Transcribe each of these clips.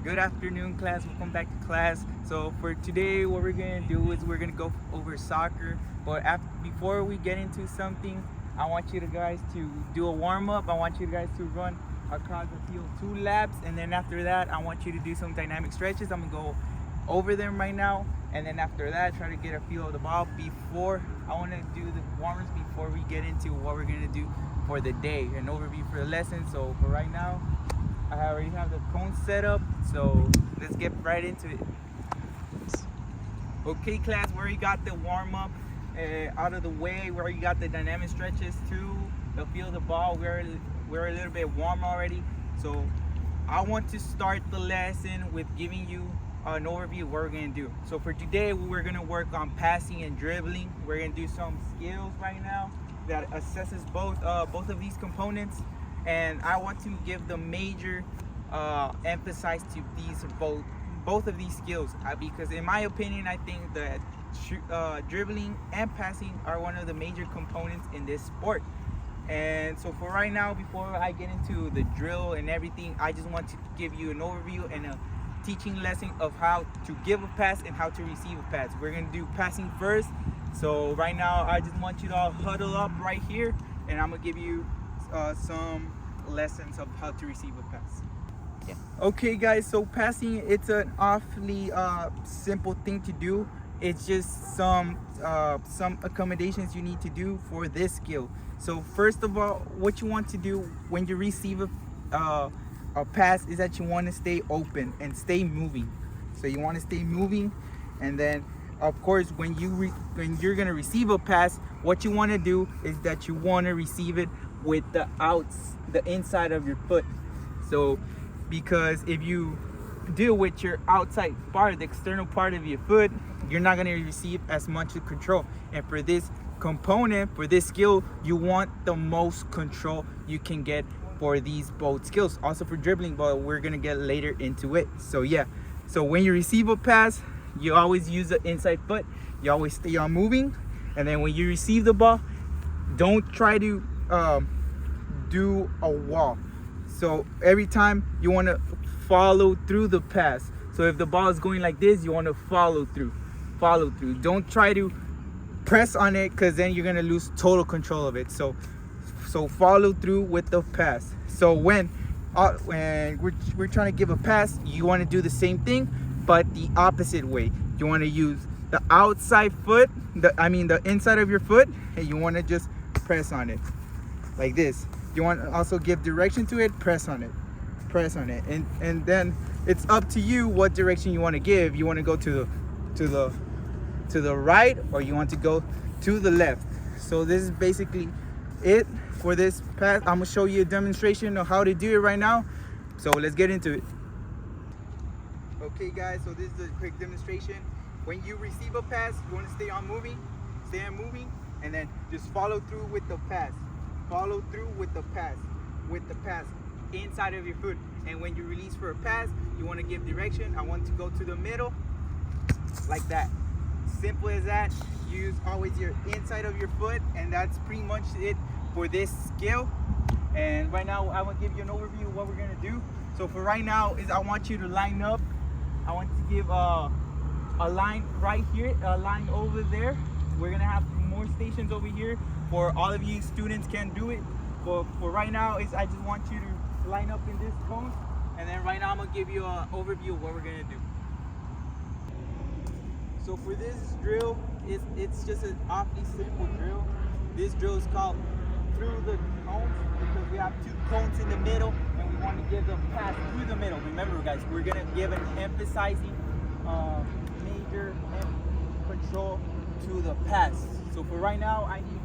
Good afternoon, class. Welcome back to class. So for today, what we're gonna do is we're gonna go over soccer. But before we get into something, I want you guys to do a warm up. I want you guys to run across the field 2 laps, and then after that, I want you to do some dynamic stretches. I'm gonna go over them right now, and then after that, try to get a feel of the ball. Before I want to do the warm-ups before we get into what we're gonna do for the day, an overview for the lesson. So for right now, I already have the cone set up, so let's get right into it. Okay, class, we already got the warm-up out of the way. We already got the dynamic stretches too. The feel of the ball, we're a little bit warm already. So I want to start the lesson with giving you an overview of what we're gonna do. So for today, we're gonna work on passing and dribbling. We're gonna do some skills right now that assesses both of these components. And I want to give the major emphasis to these both of these skills because in my opinion, I think that dribbling and passing are one of the major components in this sport. And so for right now, before I get into the drill and everything, I just want to give you an overview and a teaching lesson of how to give a pass and how to receive a pass. We're gonna do passing first. So right now, I just want you to all huddle up right here, and I'm gonna give you some lessons of how to receive a pass. Yeah. Okay, guys. So passing, it's an awfully simple thing to do. It's just some accommodations you need to do for this skill. So first of all, what you want to do when you receive a pass is that you want to stay open and stay moving. So you want to stay moving, and then of course when you're gonna receive a pass, what you want to do is that you want to receive it with the inside of your foot. So because if you deal with your outside part, the external part of your foot, you're not going to receive as much control. And for this component, for this skill, you want the most control you can get for these both skills. Also for dribbling, but we're going to get later into it. So yeah, so when you receive a pass, you always use the inside foot. You always stay on moving. And then when you receive the ball, don't try to do a wall. So every time you want to follow through the pass. So if the ball is going like this, you want to follow through. Don't try to press on it, because then you're going to lose total control of it. So follow through with the pass. So when we're trying to give a pass, you want to do the same thing but the opposite way. You want to use the outside foot, the inside of your foot, and you want to just press on it like this. You want to also give direction to it, press on it, and then it's up to you what direction you want to give. You want to go to the right, or you want to go to the left. So this is basically it for this pass. I'm gonna show you a demonstration of how to do it right now. So let's get into it. Okay, guys, so this is a quick demonstration. When you receive a pass, you want to stay on moving, and then just follow through with the pass. Follow through with the pass inside of your foot. And when you release for a pass, you want to give direction. I want to go to the middle, like that. Simple as that. Use always your inside of your foot, and that's pretty much it for this skill. And right now, I want to give you an overview of what we're gonna do. So for right now, is I want you to line up. I want to give a line right here, a line over there. We're gonna have more stations over here. For all of you students can do it, but for right now, I just want you to line up in this cone, and then right now I'm gonna give you an overview of what we're gonna do. So for this drill, it's just an awfully simple drill. This drill is called through the cones because we have 2 cones in the middle, and we want to give the pass through the middle. Remember, guys, we're gonna give an emphasizing major control to the pass. So for right now, I need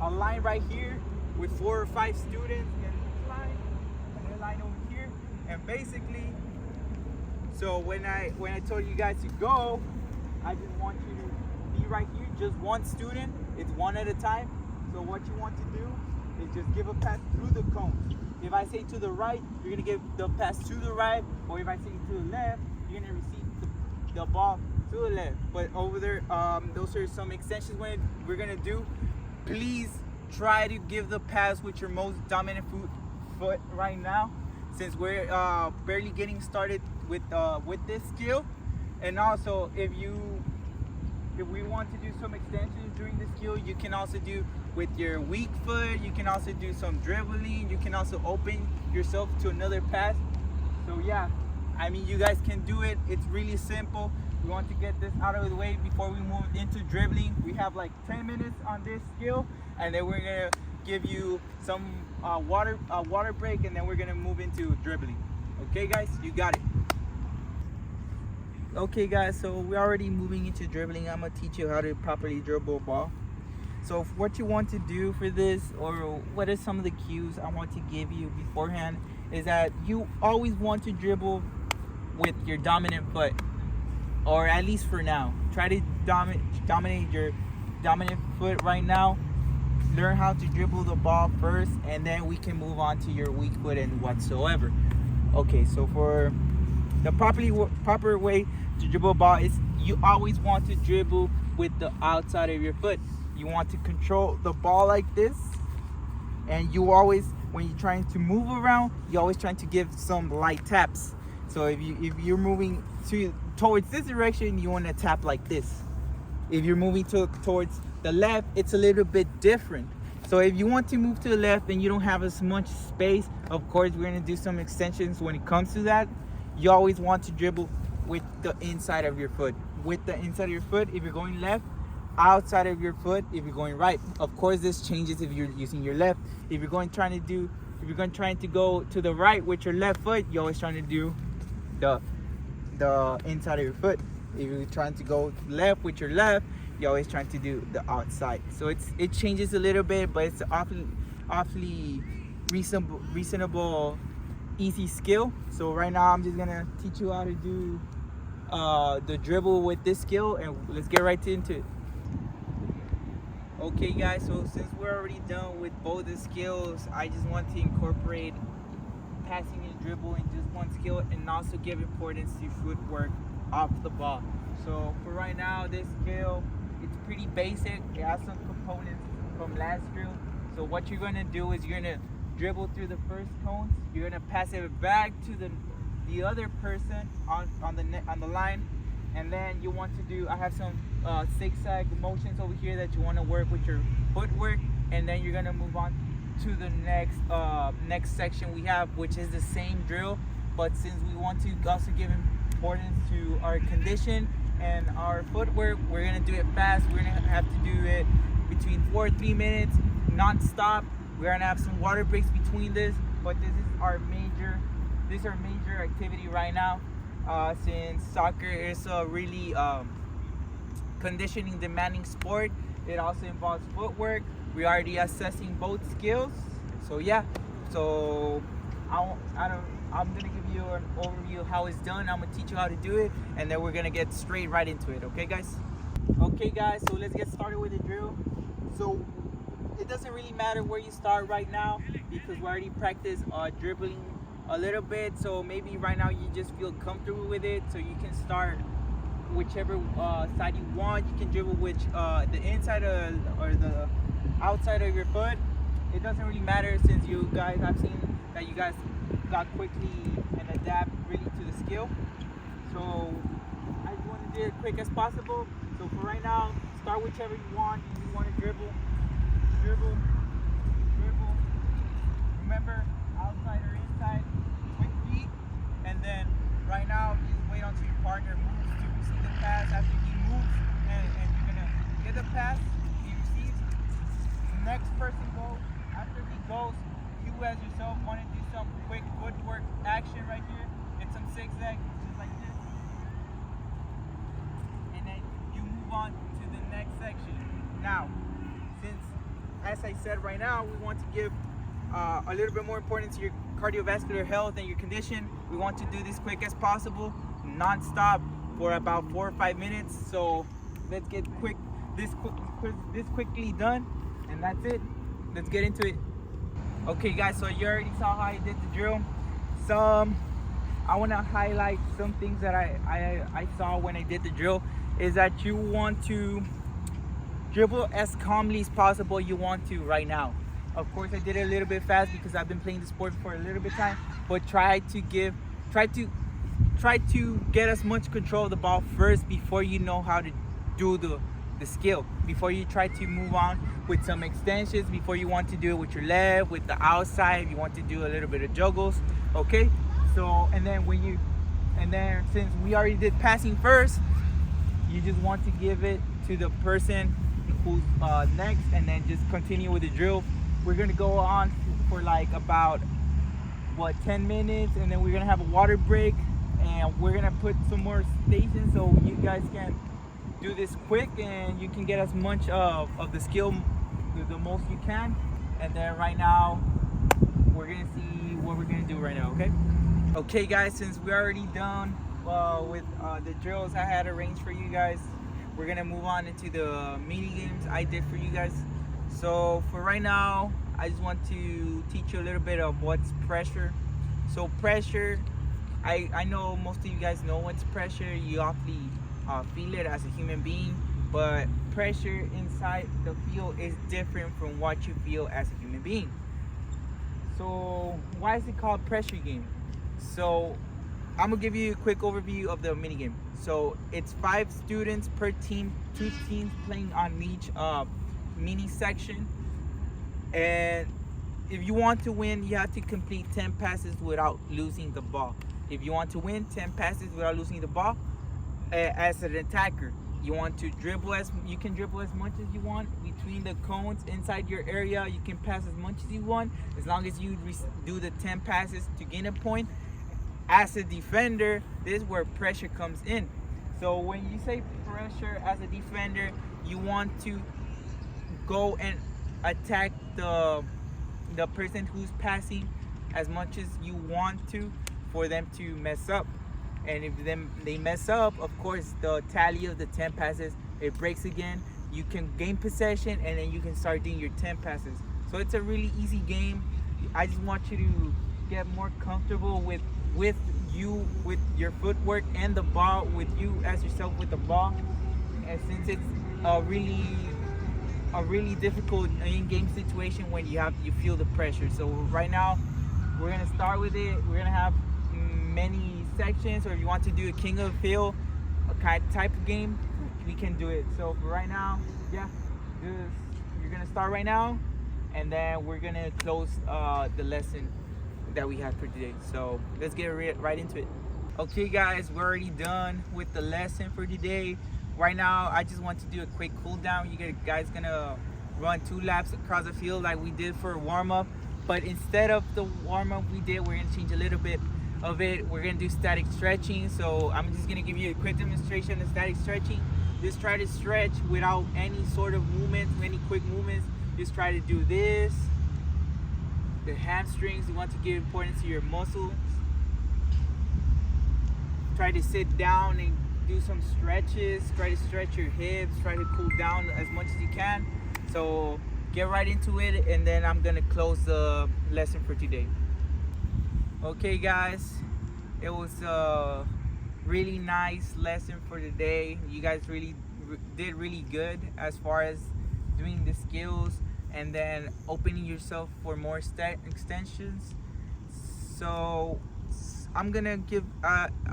a line right here with 4 or 5 students in this line, and a line over here. And basically, so when I told you guys to go, I just want you to be right here, just 1 student. It's 1 at a time. So what you want to do is just give a pass through the cone. If I say to the right, you're gonna give the pass to the right, or if I say to the left, you're gonna receive the ball to the left. But over there, those are some extensions we're gonna do. Please try to give the pass with your most dominant foot right now. since we're barely getting started with this skill. And also, if we want to do some extensions during the skill, you can also do with your weak foot. You can also do some dribbling. You can also open yourself to another pass. So yeah, I mean, you guys can do it. It's really simple. We want to get this out of the way before we move into dribbling. We have like 10 minutes on this skill, and then we're gonna give you some water break, and then we're gonna move into dribbling. Okay guys, you got it. Okay guys, so we're already moving into dribbling. I'm gonna teach you how to properly dribble a ball. So what you want to do for this, or what are some of the cues I want to give you beforehand, is that you always want to dribble with your dominant foot, or at least for now. Try to dominate your dominant foot right now. Learn how to dribble the ball first, and then we can move on to your weak foot and whatsoever. Okay, so for the proper way to dribble a ball is you always want to dribble with the outside of your foot. You want to control the ball like this, and you always, when you're trying to move around, you're always trying to give some light taps. So if you're moving towards this direction, you want to tap like this. If you're moving towards the left, it's a little bit different. So if you want to move to the left and you don't have as much space, of course we're going to do some extensions when it comes to that. You always want to dribble with the inside of your foot. With the inside of your foot, if you're going left, outside of your foot if you're going right. Of course this changes if you're using your left. If you're trying to go to the right with your left foot, you're always trying to do the inside of your foot. If you're trying to go left with your left, you're always trying to do the outside. So it changes a little bit, but it's awfully reasonable easy skill. So right now I'm just gonna teach you how to do the dribble with this skill, and let's get right into it. Okay guys, so since we're already done with both the skills, I just want to incorporate passing and dribble in just one skill, and also give importance to footwork off the ball. So for right now, this skill, it's pretty basic. It has some components from last drill. So what you're gonna do is you're gonna dribble through the first cones. You're gonna pass it back to the other person on the line, and then you want to do, I have some zigzag motions over here that you want to work with your footwork, and then you're gonna move on to the next section we have, which is the same drill, but since we want to also give importance to our condition and our footwork, we're gonna do it fast. We're gonna have to do it between 4 or 3 minutes non-stop. We're gonna have some water breaks between this, but this is our major activity right now, since soccer is a really conditioning demanding sport. It also involves footwork. We're already assessing both skills. So yeah, so I'm gonna give you an overview of how it's done. I'm gonna teach you how to do it, and then we're gonna get straight right into it. Okay guys, so let's get started with the drill. So it doesn't really matter where you start right now, because we already practiced dribbling a little bit. So maybe right now you just feel comfortable with it, so you can start whichever side you want. You can dribble with the inside or the outside of your foot. It doesn't really matter, since you guys, I've seen that you guys got quickly and adapt really to the skill. So I just want to do it quick as possible. So for right now, start whichever you want. If you want to dribble. Remember, outside or inside, quick feet, and then right now you just wait until your partner moves to receive the pass. After he moves, and you're gonna get the pass, he receives. The next person goes. After he goes, you as yourself want to do some quick footwork action right here. Get some zigzag, just like this, and then you move on to the next section. Now, since, as I said, right now we want to give a little bit more importance to your cardiovascular health and your condition, we want to do this quick as possible, non-stop, for about 4 or 5 minutes. So let's get this quickly done, and that's it. Let's get into it. Okay guys, so you already saw how I did the drill. I want to highlight some things that I saw when I did the drill, is that you want to dribble as calmly as possible. You want to right now. Of course I did it a little bit fast because I've been playing the sport for a little bit time, but try to get as much control of the ball first before you know how to do the skill, before you try to move on with some extensions, before you want to do it with your left, with the outside, if you want to do a little bit of juggles. Okay, so and then since we already did passing first, you just want to give it to the person who's next, and then just continue with the drill. We're gonna go on for like about 10 minutes, and then we're gonna have a water break, and we're gonna put some more stations so you guys can do this quick and you can get as much of the skill, the most you can. And then right now we're gonna see what we're gonna do right now. Okay guys, since we're already done with the drills I had arranged for you guys, we're gonna move on into the mini games I did for you guys. So for right now, I just want to teach you a little bit of what's pressure. So pressure, I know most of you guys know what's pressure. You often feel it as a human being, but pressure inside the field is different from what you feel as a human being. So why is it called pressure game? So I'm gonna give you a quick overview of the mini game. So it's 5 students per team, 2 teams playing on each mini section, and if you want to win, you have to complete 10 passes without losing the ball. If you want to win 10 passes without losing the ball, as an attacker, you want to dribble you can dribble as much as you want between the cones inside your area. You can pass as much as you want, as long as you do the 10 passes to gain a point. As a defender, this is where pressure comes in. So when you say pressure as a defender, you want to go and attack the person who's passing as much as you want to, for them to mess up. And if they mess up, of course, the tally of the 10 passes, it breaks again. You can gain possession, and then you can start doing your 10 passes. So it's a really easy game. I just want you to get more comfortable with your footwork and the ball, with you as yourself with the ball. And since it's a really difficult in-game situation when you feel the pressure. So right now we're gonna start with it. We're gonna have many sections, or if you want to do a king of the field, type of game, we can do it. So for right now, you're gonna start right now, and then we're gonna close the lesson that we have for today. So let's get right into it. Okay guys, we're already done with the lesson for today. Right now I just want to do a quick cool down. You guys gonna run 2 laps across the field like we did for a warm-up, but instead of the warm-up we're gonna change a little bit of it. We're gonna do static stretching. So I'm just gonna give you a quick demonstration of static stretching. Just try to stretch without any sort of movements, any quick movements. Just try to do this. The hamstrings, you want to give importance to your muscles. Try to sit down and do some stretches. Try to stretch your hips. Try to cool down as much as you can. So get right into it, and then I'm gonna close the lesson for today. Okay guys, it was a really nice lesson for today. You guys did really good as far as doing the skills and then opening yourself for more extensions. So I'm gonna give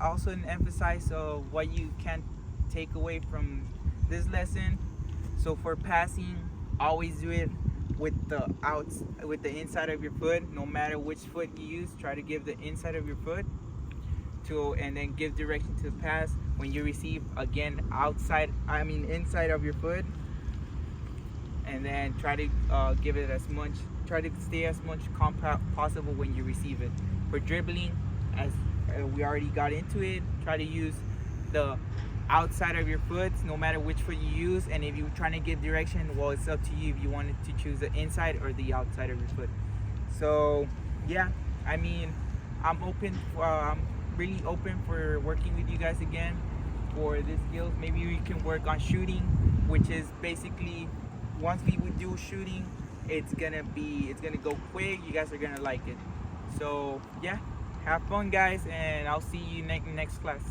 also an emphasis of what you can take away from this lesson. So for passing, always do it with the inside of your foot. No matter which foot you use, try to give the inside of your foot and then give direction to the pass. When you receive, again, inside of your foot, and then try to try to stay as much calm possible when you receive it. For dribbling, as we already got into it, try to use the outside of your foot, no matter which foot you use. And if you're trying to give direction, well, it's up to you if you wanted to choose the inside or the outside of your foot. So yeah, I'm really open for working with you guys again for these skills. Maybe we can work on shooting, which is basically, once we would do shooting, it's gonna go quick. You guys are gonna like it. So yeah, have fun guys, and I'll see you next class.